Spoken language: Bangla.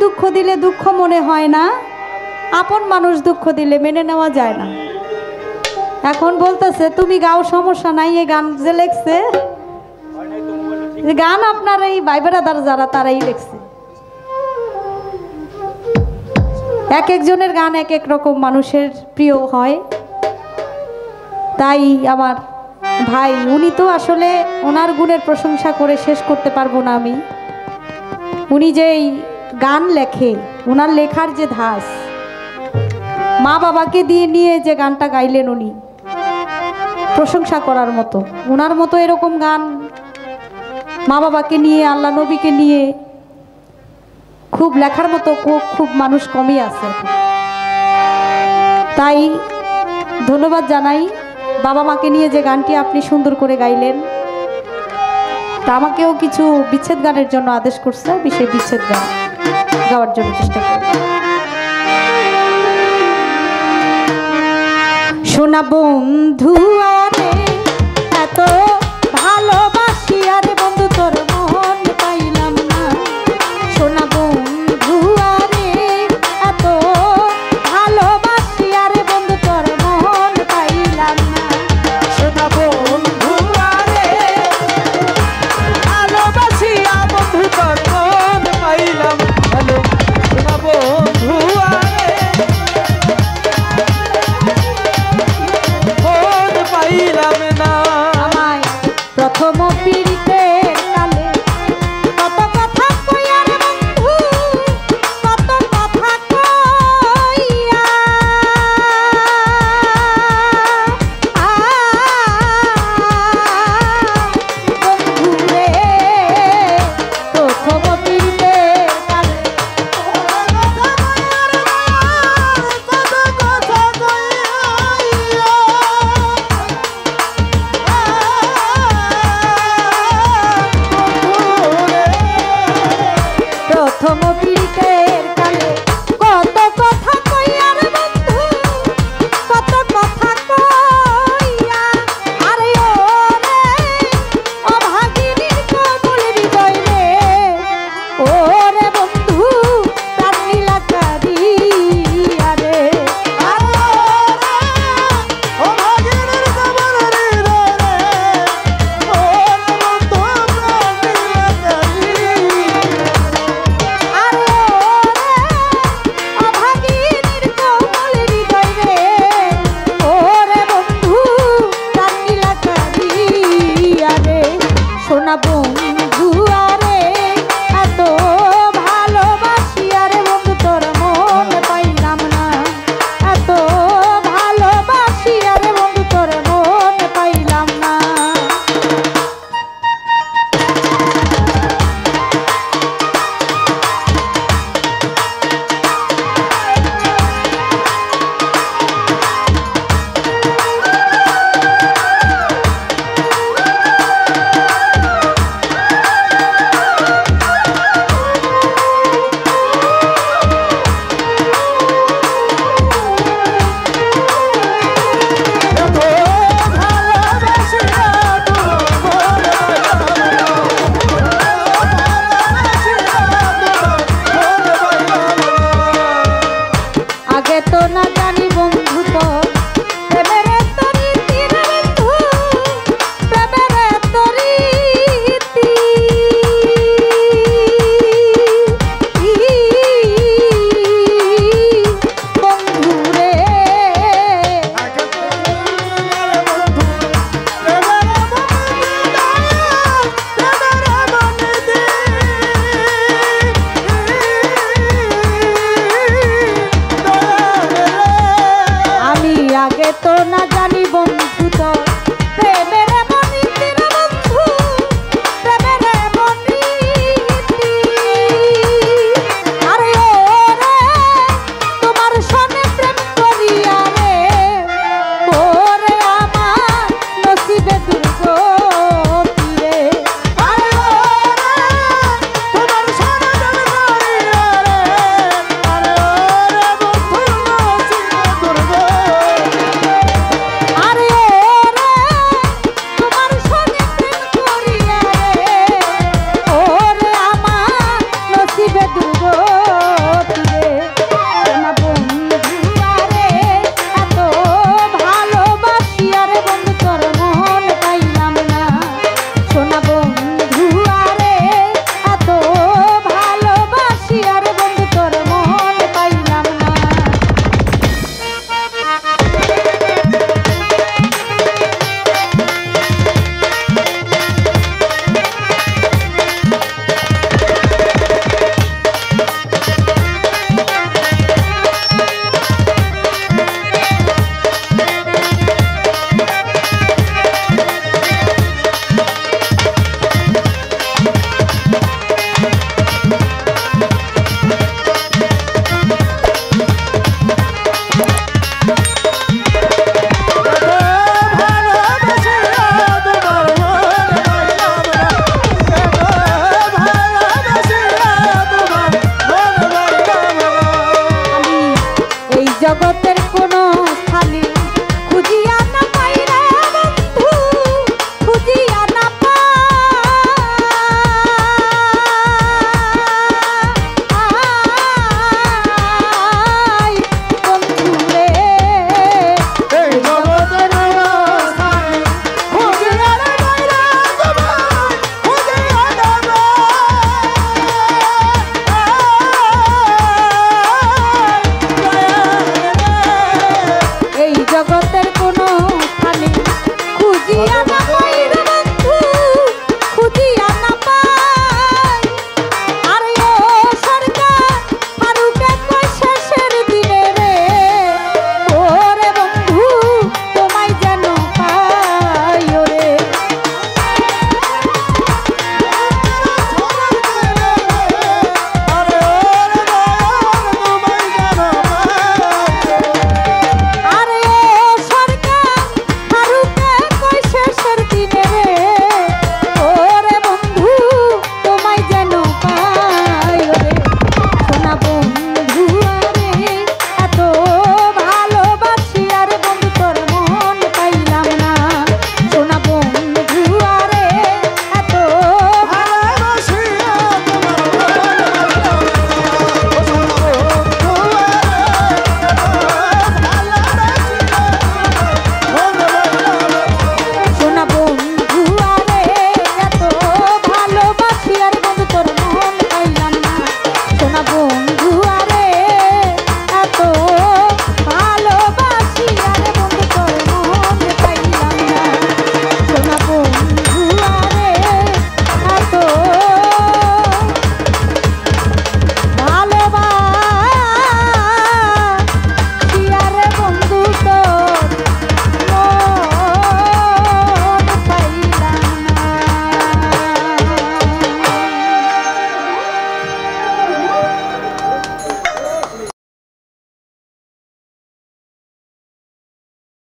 দুঃখ দিলে দুঃখ মনে হয় না, আপন মানুষ দুঃখ দিলে মেনে নেওয়া যায় না। এখন বলতেছে তুমি গাও, সমস্যা নাই। এই গান যে লেখছে, গান আপনার এই ভাই বেড়াদার যারা তারাই লেখছে। এক একজনের গান এক এক রকম মানুষের প্রিয় হয়। তাই আমার ভাই, উনি তো আসলে ওনার গুণের প্রশংসা করে শেষ করতে পারবো না আমি। উনি যেই গান লেখে, ওনার লেখার যে ধাস, মা বাবাকে দিয়ে নিয়ে যে গানটা গাইলেন উনি, প্রশংসা করার মতো। ওনার মতো এরকম গান মা বাবাকে নিয়ে, আল্লাহ নবীকে নিয়ে খুব লেখার মতো খুব মানুষ কমই আছে। তাই ধন্যবাদ জানাই বাবা মাকে নিয়ে যে গানটি আপনি সুন্দর করে গাইলেন। তা আমাকেও কিছু বিচ্ছেদ গানের জন্য আদেশ করছে, বিশেষ বিচ্ছেদ গান গাওয়ার জন্য চেষ্টা করি। সোনা বন্ধু আরে এত ভালোবাসি, আরে বন্ধু তোর মন পাইলাম না। সোনা বন্ধু আরে এত ভালোবাসি, আরে বন্ধু তোর মন পাইলাম না। সোনা বন্ধু আরে ভালোবাসি, বন্ধু তোর মন পাইলাম ভালো। সোনা বন্ধু আরে মন পাইলাম না। আমায় প্রথম পীড়িতের কালে কত কথা কইয়া রে বন্ধু, কত কথা কইয়া বন্ধু রে, প্রথম পীড়িতের কালে প্রথম পীড়িতের কালে কত কথা কইয়া রে বন্ধু, কত কথা কইয়া। আরে ও রে অভাগিনীর কোমল হৃদয় রে, ও রে বন্ধু প্রাণ নীলাকারি আরে। সোনা বন্ধু আরে এত ভালোবাসি, আরে বন্ধু তোর মন পাইলাম না। এত ভালোবাসি, আরে বন্ধু তোর মন পাইলাম না। আগে তো না জানি বন্ধু তো প্রেমের এত রীতি রে বন্ধু, প্রেমের এত রীতি। বন্ধু রে আমি আগে তো না